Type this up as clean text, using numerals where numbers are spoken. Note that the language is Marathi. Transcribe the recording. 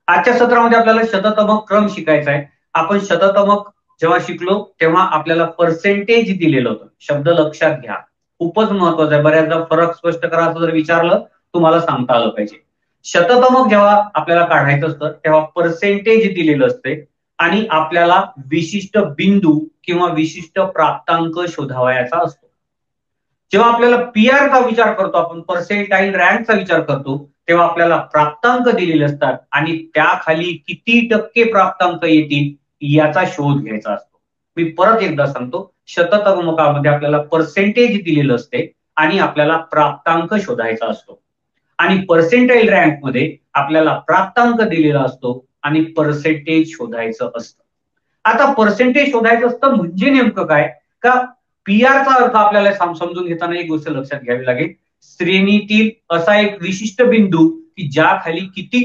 आजच्या सत्रामध्ये आपल्याला शततमक क्रम शिकायचा आहे. आपण शततमक जेव्हा शिकलो तेव्हा आपल्याला पर्सेंटेज दिलेलं होतं. शब्द लक्षात घ्या, खूपच महत्वाचा आहे. बऱ्याचदा फरक स्पष्ट करा असं जर विचारलं तुम्हाला सांगता आलं पाहिजे. शततमक जेव्हा आपल्याला काढायचं असतं तेव्हा पर्सेंटेज दिलेलं असते आणि आपल्याला विशिष्ट बिंदू किंवा विशिष्ट प्राप्तांक शोधावयाचा असतो. जेव्हा आपल्याला पीआर चा विचार करतो, आपण पर्सेंटाईल रँकचा विचार करतो, तेव्हा आपल्याला प्राप्तांक दिलेले असतात आणि त्याखाली किती टक्के प्राप्तांक येतील याचा शोध घ्यायचा असतो. मी परत एकदा सांगतो, शततमकामध्ये आपल्याला पर्सेंटेज दिलेलं असते आणि आपल्याला प्राप्तांक शोधायचा असतो. आणि पर्सेंटाईल रँक मध्ये आपल्याला प्राप्तांक दिलेला असतो आणि पर्सेंटेज शोधायचं असतं. आता पर्सेंटेज शोधायचं असतं म्हणजे नेमकं काय? का पीआरचा अर्थ आपल्याला समजून घेताना एक गोष्ट लक्षात घ्यावी लागेल. श्रेणीतील असा एक विशिष्ट बिंदू की ज्या खाली किती